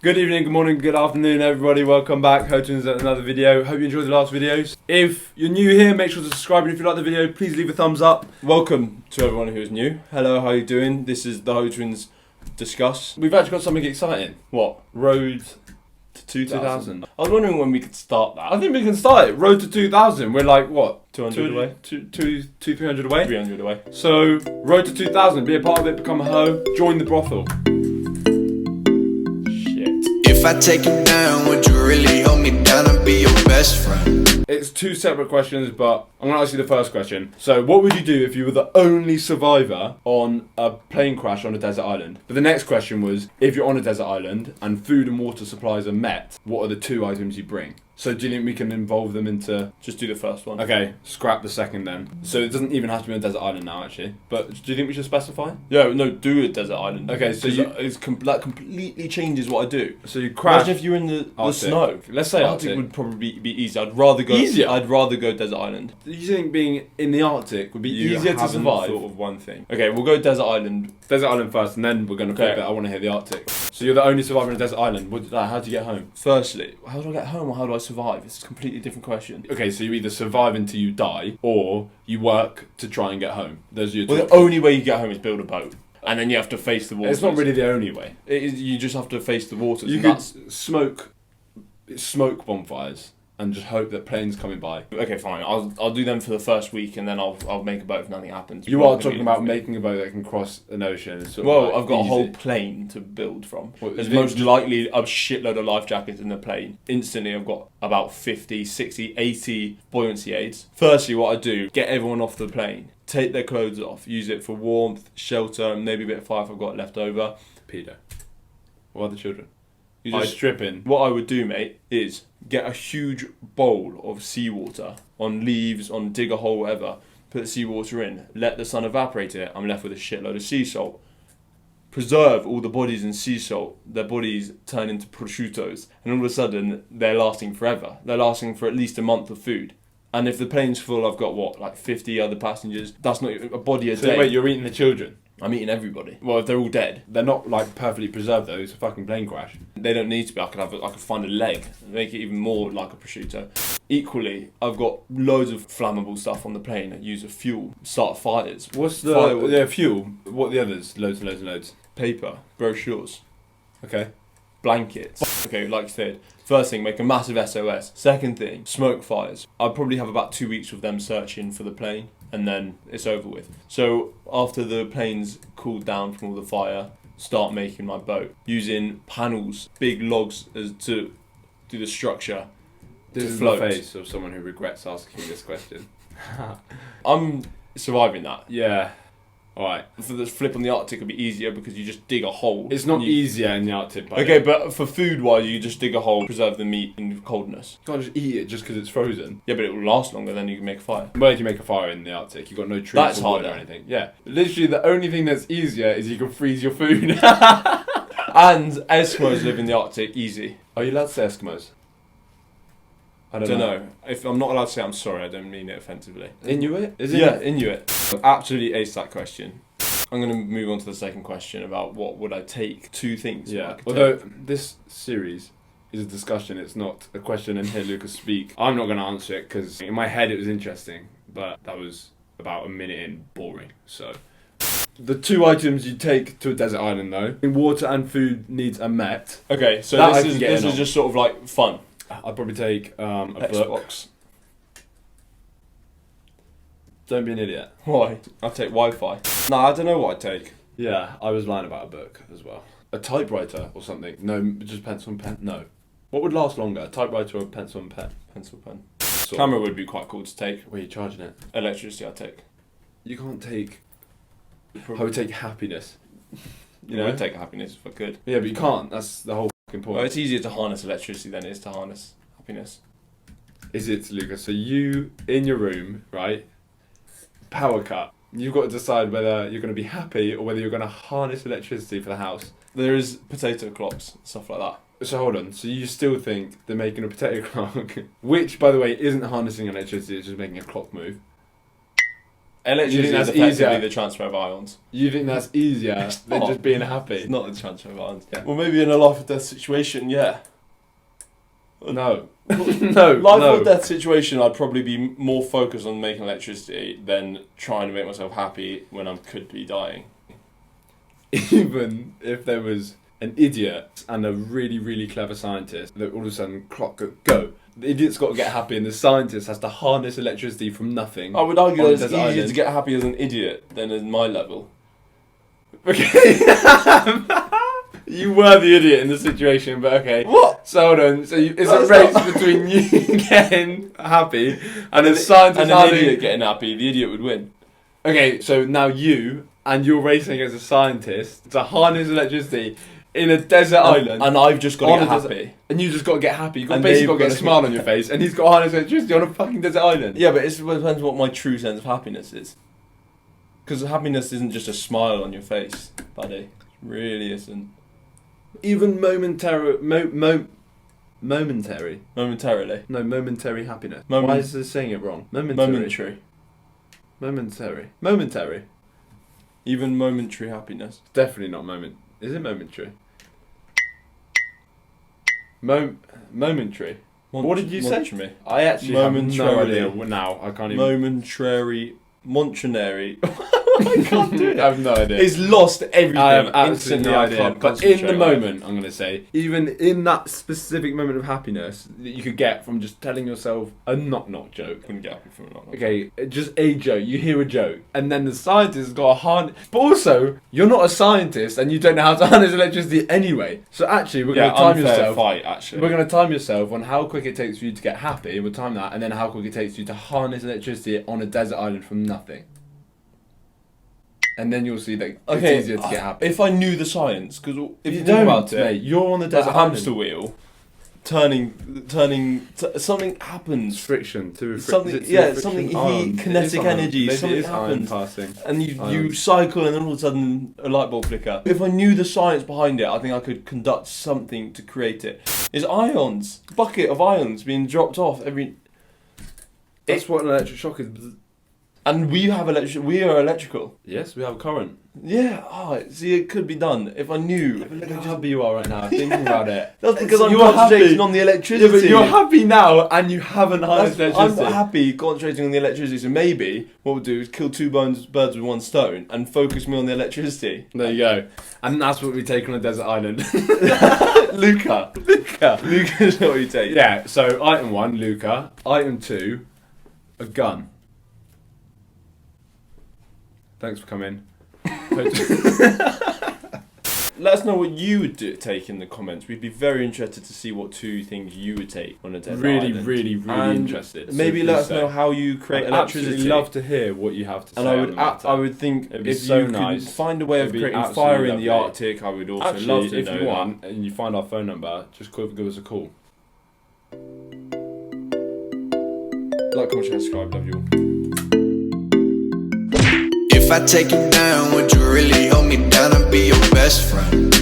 Good evening, good morning, good afternoon everybody, welcome back. Houghton's at another video. Hope you enjoyed the last videos. If you're new here, make sure to subscribe, and if you like the video, please leave a thumbs up. Welcome to everyone who is new. Hello, how you doing? This is the Houghton's Discuss. We've actually got something exciting. What? Road To 2000. I I was wondering when we could start that. think we can start it. Road to 2000. We're like, what? 200 away? 300 away? 300 away. So, Road to 2000. Be a part of it, become a hoe, join the brothel. Shit. If I take you down, would you really hold me down and be your best friend? It's two separate questions, but I'm going to ask you the first question. So, what would you do if you were the only survivor on a plane crash on a desert island? But the next question was, if you're on a desert island and food and water supplies are met, what are the two items you bring? So, do you think we can involve them into... Just do the first one. Okay, scrap the second then. So, it doesn't even have to be on a desert island now, actually. But do you think we should specify? Yeah, no, do a desert island. Okay, so 'Cause you... that completely changes what I do. So, you crash... Imagine if you're in the Arctic. snow. Let's say Arctic Arctic. would probably be easy. I'd rather go. Easier? I'd rather go desert island. Do you think being in the Arctic would be You easier to haven't survive? thought of one thing. Okay, we'll go desert island. Desert island first, and then we're going to flip Okay. it. I want to hear the Arctic. So you're the only survivor on a desert island. How do you get home? Firstly, how do I get home or how do I survive? It's a completely different question. Okay, so you either survive until you die, or you work to try and get home. Those are your two. Well, the only way you get home is build a boat, and then you have to face the waters. It's not really the only way. You just have to face the waters. You and could that's... smoke bonfires and just hope that planes coming by. Okay, fine. I'll do them for the first week, and then I'll make a boat if nothing happens. You are talking about making a boat that can cross an ocean. It's sort of Well, like I've got easy. a whole plane to build from. What, There's you think most likely a shitload of life jackets in the plane. Instantly, I've got about 50, 60, 80 buoyancy aids. Firstly, what I do, get everyone off the plane, take their clothes off, use it for warmth, shelter, and maybe a bit of fire if I've got it left over. Pedo. What are the children? You You're just just stripping. What I would do, mate, is get a huge bowl of seawater on leaves, on dig a hole, whatever. Put the seawater in, let the sun evaporate it. I'm left with a shitload of sea salt. Preserve all the bodies in sea salt. Their bodies turn into prosciuttos, and all of a sudden they're lasting forever. They're lasting for at least a month of food. And if the plane's full, I've got what, like 50 other passengers. That's not a body a So day. wait, you're eating the children? I'm eating everybody. Well, if they're all dead, They're not like perfectly preserved though. It's a fucking plane crash. they don't need to be. I could find a leg and make it even more like a prosciutto. Equally, I've got loads of flammable stuff on the plane that use a fuel, start fires. What's Firewood. the fuel? What are the others? Loads and loads and loads. Paper, brochures, Okay. blankets. Okay, like you said, first thing, make a massive SOS. Second thing, smoke fires. I'd probably have about 2 weeks with them searching for the plane, and then it's over with. So after the plane's cooled down from all the fire, start making my boat using panels, big logs as to do the structure. This To is float. the face of someone who regrets asking this question. I'm surviving that. Yeah. Alright. For the flip on the Arctic, it'd be easier because you just dig a hole. It's not and you- easier in the Arctic, but Okay, but for food wise, you just dig a hole, preserve the meat in coldness. you can't just eat it just because it's frozen. Yeah, but it will last longer, then you can make a fire. Where do you make a fire in the Arctic? You've got no trees That's or wood or harder. anything. Yeah. Literally, the only thing that's easier is you can freeze your food. And Eskimos live in the Arctic, easy. Are you allowed to say Eskimos? I I don't know. If I'm not allowed to say I'm sorry, I don't mean it offensively. Inuit? Is it? Yeah, Inuit. Absolutely aced that question. I'm going to move on to the second question about what would I take. Two things. Yeah. I could Although take. this series is a discussion, it's not a question and hear Lucas speak. I'm not going to answer it because in my head it was interesting, but that was about a minute in, boring. So the two items you take to a desert island though, water and food needs are met. Okay, so That I this can get is in on. just sort of like fun. I'd probably take a book. Xbox. Don't be an idiot. Why? I'd take Wi-Fi. No, I don't know what I'd take. Yeah, I was lying about a book as well. A typewriter or something. No, just pencil and pen. No. What would last longer, a typewriter or a pencil and pen? Pencil pen. Sort Camera of. would be quite cool to take. Where are you charging it? Electricity I'd take. You can't take... I would take happiness. You know, I'd take happiness if I could. Yeah, but you can't. That's the whole fucking point. Well, it's easier to harness electricity than it is to harness happiness. Is it, Lucas? So you, in your room, right? Power cut. You've got to decide whether you're going to be happy or whether you're going to harness electricity for the house. There is potato clocks, stuff like that. So hold on. So you still think they're making a potato clock, which, by the way, isn't harnessing electricity, it's just making a clock move. Electricity that's is effectively easier? the transfer of ions. You think that's easier than not. just being happy? It's not the transfer of ions. Yeah. Well, maybe in a life or death situation, yeah. No. No. Life no. or death situation, I'd probably be more focused on making electricity than trying to make myself happy when I could be dying. Even if there was an idiot and a really, really clever scientist, that all of a sudden clock go. The idiot's got to get happy, and the scientist has to harness electricity from nothing. I would argue on that it's a easier desert to get happy as an idiot than at my level. Okay. You were the idiot in the situation, but okay. What? So hold on. So it's That's a race not- between you getting happy and the scientist And an harnessing- idiot getting happy, the idiot would win. Okay, so now you're racing against a scientist to harness electricity in a desert island. And I've just got to On get a desert- happy. And you just got to get happy. You got And basically they've got to get a got to- smile on your face, and he's got to harness electricity on a fucking desert island. Yeah, but it depends what my true sense of happiness is. Because happiness isn't just a smile on your face, buddy. It really isn't. Even momentary Momentarily. No, momentary happiness. Moment- Why is this saying it wrong? Momentary. Momentary. Even momentary happiness. Definitely not moment. Is it momentary? Momentary. What did you say? Momentary. I actually have no Momentarily. idea now. I can't even. Momentary. Montronary. I can't do it. I have no idea. It's lost everything. I have absolutely Instantly, no I idea. can't But in the concentrate. moment, I'm going to say, even in that specific moment of happiness that you could get from just telling yourself a knock-knock joke. Couldn't get happy from it. Okay, just a joke. You hear a joke, and then the scientist has got a harness. But also, you're not a scientist, and you don't know how to harness electricity anyway. So actually, we're going to time unfair yourself. fight, actually. We're going to time yourself on how quick it takes for you to get happy. We'll time that, and then how quick it takes you to harness electricity on a desert island from nothing. And then you'll see that Okay, it's easier to get happy. if I knew the science, because if you think don't, about it, mate, you're on the there's desert a island. hamster wheel, something happens, Friction to something, is it yeah, friction? something Iron. heat, It kinetic is iron. energy, Maybe it something is iron happens, passing. and you Iron. cycle, and then all of a sudden a light bulb flicker. If I knew the science behind it, I think I could conduct something to create it. It's ions, bucket of ions being dropped off every. That's what an electric shock is. And we have we are electrical. Yes, we have current. Yeah, see, it could be done if I knew. Look how happy you are right now, thinking about it. That's because I'm You're concentrating happy. on the Yeah, electricity. but you're happy now, and you haven't harnessed I'm electricity. happy concentrating on the electricity, so maybe what we'll do is kill two birds with one stone and focus me on the electricity. There you go. And that's what we take on a desert island. Luca. Luca's what you take. Yeah, so item 1, Luca. Item 2, a gun. Thanks for coming. Let us know what you would take in the comments. We'd be very interested to see what 2 things you would take on a desert island. Really And interested. Maybe So let please us say. know how you create I'd electricity. absolutely love to hear what you have to say. And on the matter. I would think It'd be if so you could nice. find a way of It'd be creating absolutely fire in the lovely. Arctic, I would also Actually, love to if know you that. want and you find our phone number, just give us a call. Like, comment, share, subscribe. Love you all. If I take you down, would you really hold me down and be your best friend?